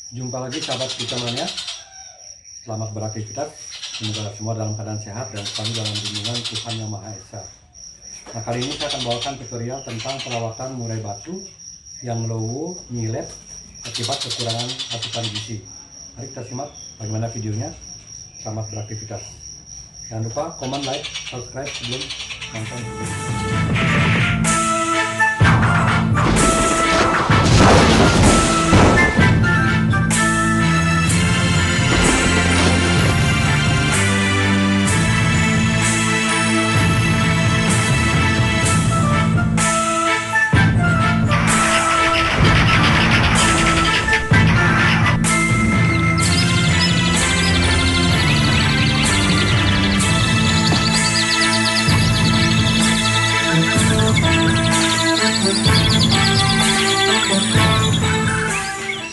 Jumpa lagi sahabat kita mania. Selamat beraktivitas. Semoga semua dalam keadaan sehat dan selalu dalam bimbingan Tuhan Yang Maha Esa. Nah, kali ini saya akan bawakan tutorial tentang perawatan murai batu yang lowo nyilet akibat kekurangan asupan gizi. Mari kita simak bagaimana videonya. Selamat beraktivitas. Jangan lupa komen, like, subscribe sebelum nonton video.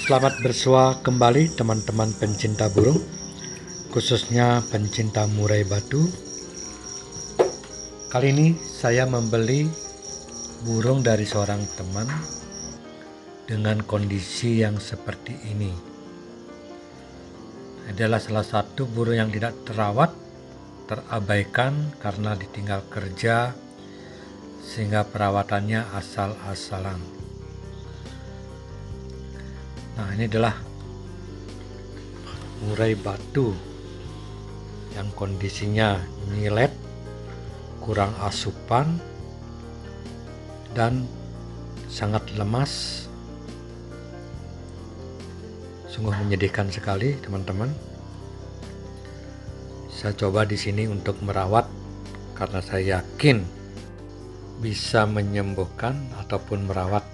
Selamat bersua kembali teman-teman pencinta burung, khususnya pencinta murai batu. Kali ini saya membeli burung dari seorang teman dengan kondisi yang seperti ini. Adalah salah satu burung yang tidak terawat, terabaikan karena ditinggal kerja, sehingga perawatannya asal-asalan. Nah, ini adalah murai batu yang kondisinya nyilet, kurang asupan, dan sangat lemas. Sungguh menyedihkan sekali, teman-teman. Saya coba di sini untuk merawat karena saya yakin bisa menyembuhkan ataupun merawat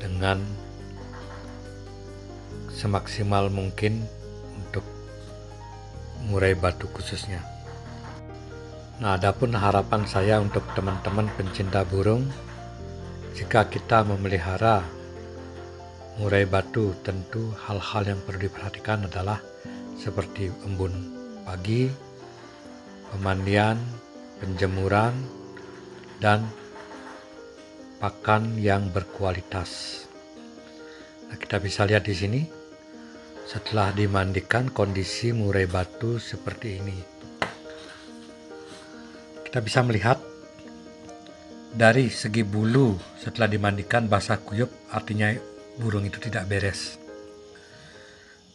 dengan semaksimal mungkin untuk murai batu khususnya. Nah, adapun harapan saya untuk teman-teman pencinta burung, jika kita memelihara murai batu, tentu hal-hal yang perlu diperhatikan adalah seperti embun pagi, pemandian, penjemuran, dan pakan yang berkualitas. Nah, kita bisa lihat di sini. Setelah dimandikan, kondisi murai batu seperti ini. Kita bisa melihat dari segi bulu setelah dimandikan basah kuyup, artinya burung itu tidak beres.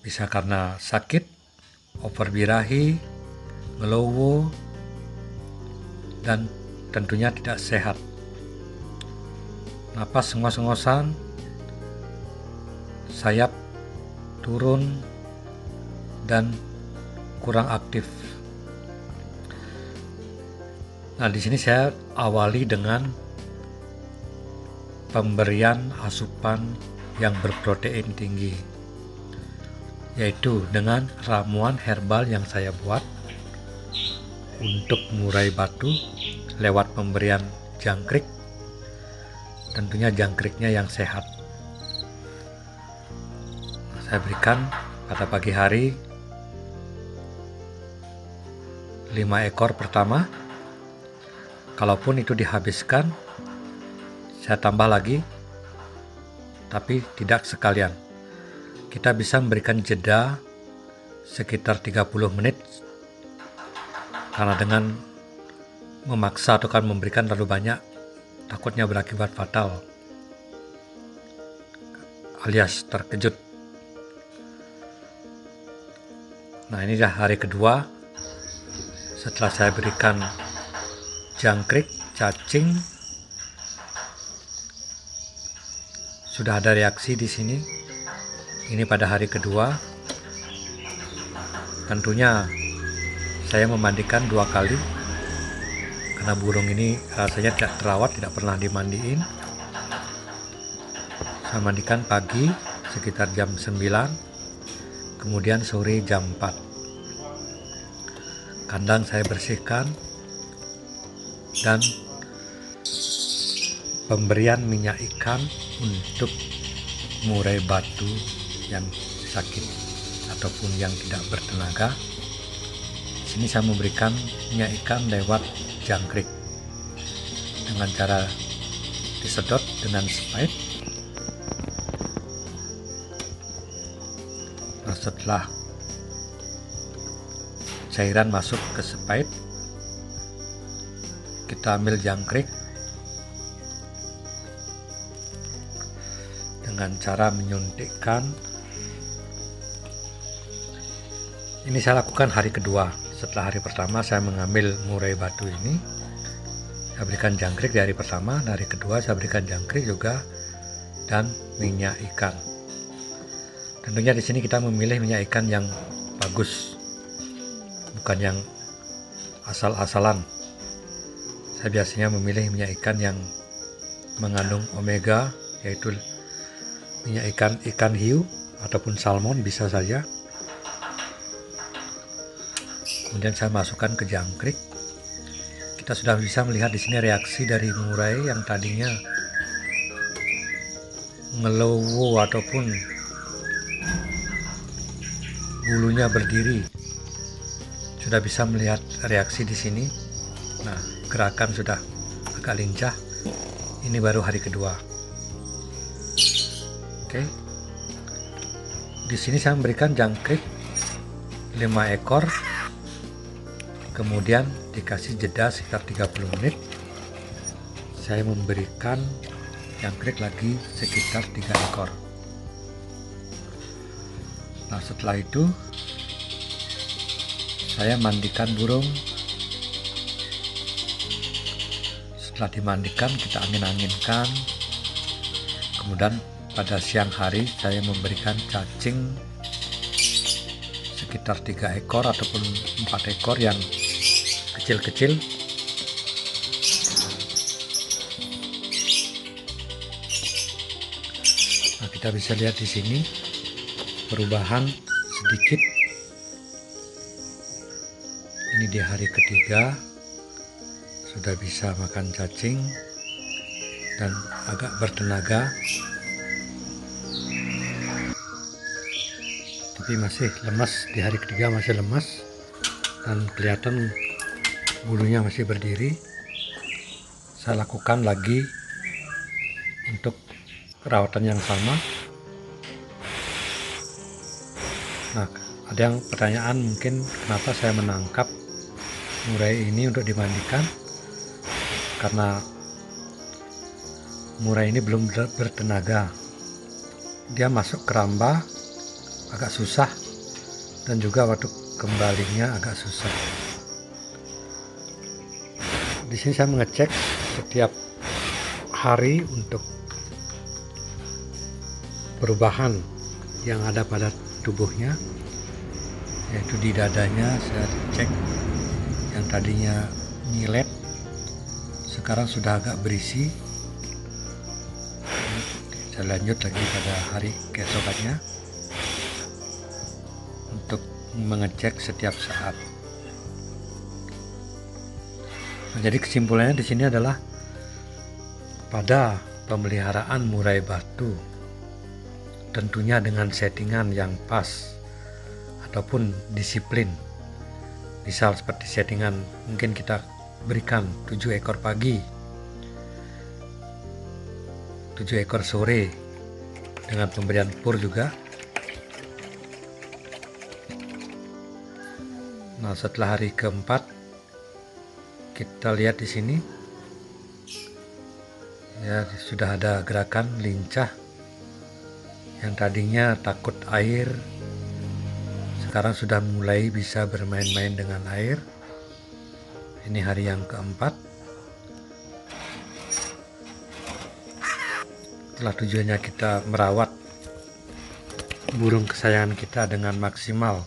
Bisa karena sakit, overbirahi, ngelowo, dan tentunya tidak sehat. Napas ngos-ngosan, sayap turun, dan kurang aktif. Nah, di sini saya awali dengan pemberian asupan yang berprotein tinggi, yaitu dengan ramuan herbal yang saya buat untuk murai batu lewat pemberian jangkrik, tentunya jangkriknya yang sehat. Saya berikan pada pagi hari 5 ekor pertama. Kalaupun itu dihabiskan, saya tambah lagi, tapi tidak sekalian. Kita bisa memberikan jeda sekitar 30 menit, karena dengan memaksa atau kan memberikan terlalu banyak, takutnya berakibat fatal alias terkejut. Nah, ini dah hari kedua setelah saya berikan jangkrik, cacing. Sudah ada reaksi di sini. Ini pada hari kedua. Tentunya saya memandikan 2 kali karena burung ini rasanya tidak terawat, tidak pernah dimandiin. Saya mandikan pagi sekitar jam 9, kemudian sore jam 4. Kandang saya bersihkan, dan pemberian minyak ikan untuk murai batu yang sakit ataupun yang tidak bertenaga. Di sini saya memberikan minyak ikan lewat jangkrik dengan cara disedot dengan spade. Nah, setelah cairan masuk ke spade, kita ambil jangkrik dengan cara menyuntikkan. Ini saya lakukan hari kedua. Setelah hari pertama saya mengambil murai batu ini, saya berikan jangkrik di hari pertama. Di hari kedua saya berikan jangkrik juga dan minyak ikan. Tentunya di sini kita memilih minyak ikan yang bagus, bukan yang asal-asalan. Saya biasanya memilih minyak ikan yang mengandung omega, yaitu minyak ikan hiu ataupun salmon bisa saja. Kemudian saya masukkan ke jangkrik. Kita sudah bisa melihat di sini reaksi dari murai yang tadinya ngelowo ataupun bulunya berdiri. Sudah bisa melihat reaksi di sini. Nah, gerakan sudah agak lincah. Ini baru hari kedua. Oke. Di sini saya memberikan jangkrik 5 ekor. Kemudian dikasih jeda sekitar 30 menit. Saya memberikan jangkrik lagi sekitar 3 ekor. Nah, setelah itu saya mandikan burung. Setelah dimandikan, kita angin-anginkan. Kemudian pada siang hari saya memberikan cacing sekitar 3 ekor ataupun 4 ekor yang kecil-kecil. Nah, kita bisa lihat di sini perubahan sedikit. Ini di hari ketiga sudah bisa makan cacing dan agak bertenaga, tapi masih lemas. Di hari ketiga masih lemas dan kelihatan bulunya masih berdiri. Saya lakukan lagi untuk perawatan yang sama. Nah, ada yang pertanyaan mungkin kenapa saya menangkap murai ini untuk dimandikan. Karena murai ini belum bertenaga. Dia masuk keramba agak susah dan juga waktu kembalinya agak susah. Di sini saya mengecek setiap hari untuk perubahan yang ada pada tubuhnya, yaitu di dadanya saya cek yang tadinya nyilet sekarang sudah agak berisi. Saya lanjut lagi pada hari keesokannya untuk mengecek setiap saat. Nah, jadi kesimpulannya di sini adalah pada pemeliharaan murai batu, tentunya dengan settingan yang pas ataupun disiplin. Misal seperti settingan, mungkin kita berikan 7 ekor pagi, 7 ekor sore dengan pemberian pur juga. Nah, setelah hari keempat kita lihat di sini ya sudah ada gerakan lincah. Yang tadinya takut air sekarang sudah mulai bisa bermain-main dengan air. Ini hari yang keempat. Itulah tujuannya kita merawat burung kesayangan kita dengan maksimal,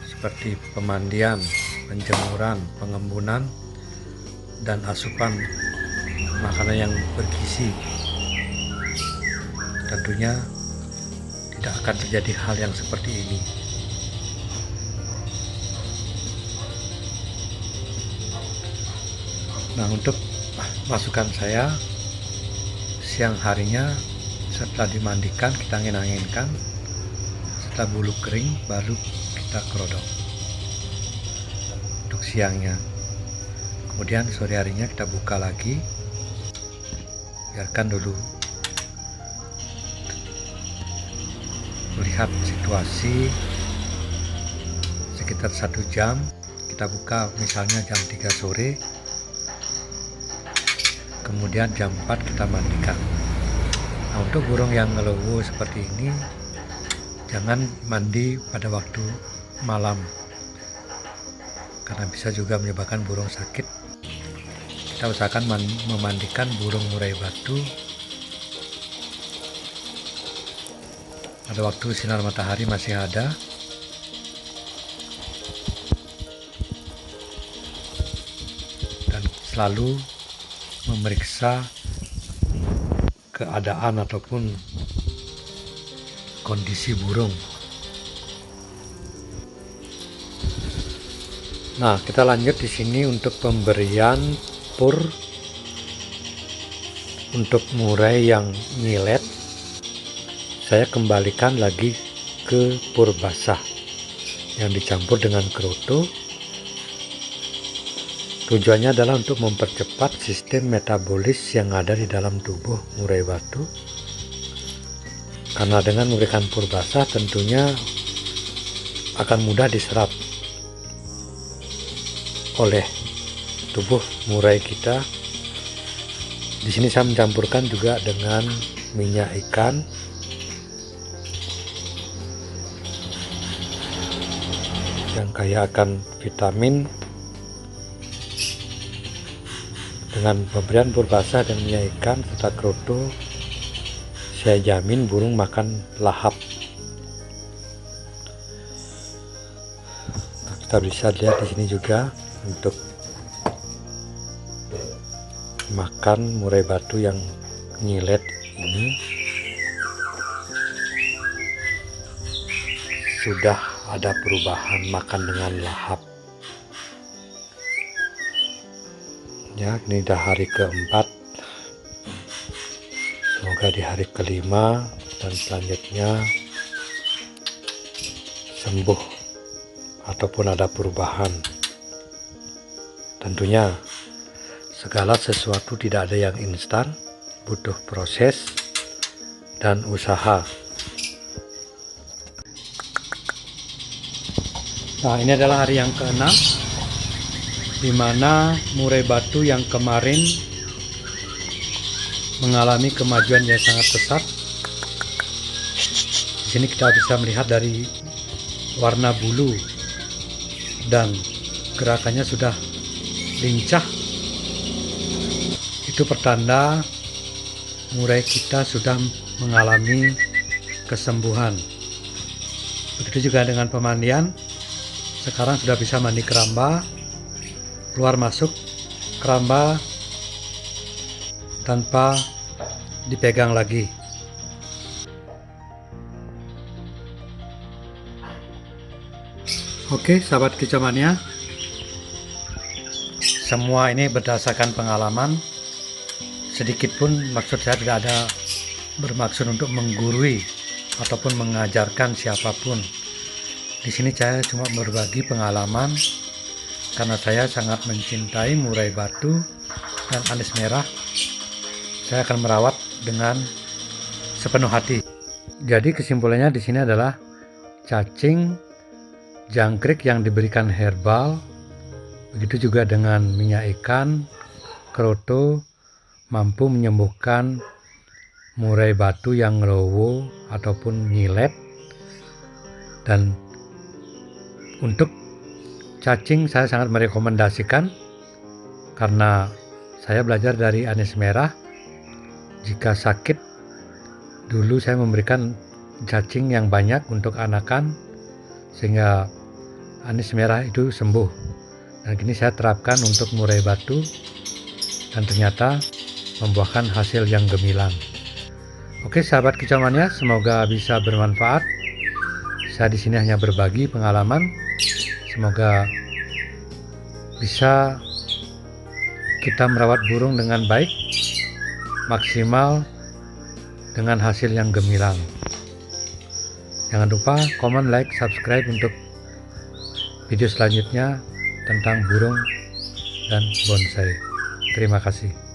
seperti pemandian, penjemuran, pengembunan, dan asupan makanan yang bergizi. Tentunya tidak akan terjadi hal yang seperti ini. Nah, untuk masukan saya, siang harinya setelah dimandikan kita angin-anginkan. Setelah bulu kering baru kita kerodok untuk siangnya. Kemudian sore harinya kita buka lagi, biarkan dulu melihat situasi sekitar 1 jam. Kita buka misalnya jam 3 sore, kemudian jam 4 kita mandikan. Nah, untuk burung yang ngeluwu seperti ini, jangan mandi pada waktu malam, karena bisa juga menyebabkan burung sakit. Kita usahakan memandikan burung murai batu pada waktu sinar matahari masih ada. Dan selalu memeriksa keadaan ataupun kondisi burung. Nah, kita lanjut di sini untuk pemberian pur untuk murai yang nyilet. Saya kembalikan lagi ke pur basah yang dicampur dengan kroto. Tujuannya adalah untuk mempercepat sistem metabolis yang ada di dalam tubuh murai batu. Karena dengan memberikan pur basah tentunya akan mudah diserap oleh tubuh murai kita. Di sini saya mencampurkan juga dengan minyak ikan. Yang kaya akan vitamin. Dengan pemberian pur basah dan minyak ikan serta kroto, saya jamin burung makan lahap. Nah, kita bisa lihat di sini juga untuk makan murai batu yang nyilet ini sudah ada perubahan makan dengan lahap. Ya, ini udah hari keempat. Semoga di hari kelima dan selanjutnya sembuh ataupun ada perubahan. Tentunya segala sesuatu tidak ada yang instan, butuh proses dan usaha. Nah, ini adalah hari yang ke-6, di mana murai batu yang kemarin mengalami kemajuan yang sangat pesat. Di sini kita bisa melihat dari warna bulu dan gerakannya sudah lincah. Itu pertanda murai kita sudah mengalami kesembuhan. Begitu juga dengan pemandian. Sekarang sudah bisa mandi keramba, keluar masuk keramba tanpa dipegang lagi. Oke, sahabat kicauannya, semua ini berdasarkan pengalaman. Sedikit pun maksud saya tidak ada bermaksud untuk menggurui ataupun mengajarkan siapapun. Di sini saya cuma berbagi pengalaman karena saya sangat mencintai murai batu dan anis merah. Saya akan merawat dengan sepenuh hati. Jadi kesimpulannya di sini adalah cacing, jangkrik yang diberikan herbal, begitu juga dengan minyak ikan, kroto, mampu menyembuhkan murai batu yang ngelowo ataupun nyilet. Dan untuk cacing saya sangat merekomendasikan karena saya belajar dari anis merah. Jika sakit, dulu saya memberikan cacing yang banyak untuk anakan sehingga anis merah itu sembuh. Dan kini saya terapkan untuk murai batu dan ternyata membuahkan hasil yang gemilang. Oke, sahabat kicauannya, semoga bisa bermanfaat. Saya di sini hanya berbagi pengalaman. Semoga bisa kita merawat burung dengan baik, maksimal dengan hasil yang gemilang. Jangan lupa komen, like, subscribe untuk video selanjutnya tentang burung dan bonsai. Terima kasih.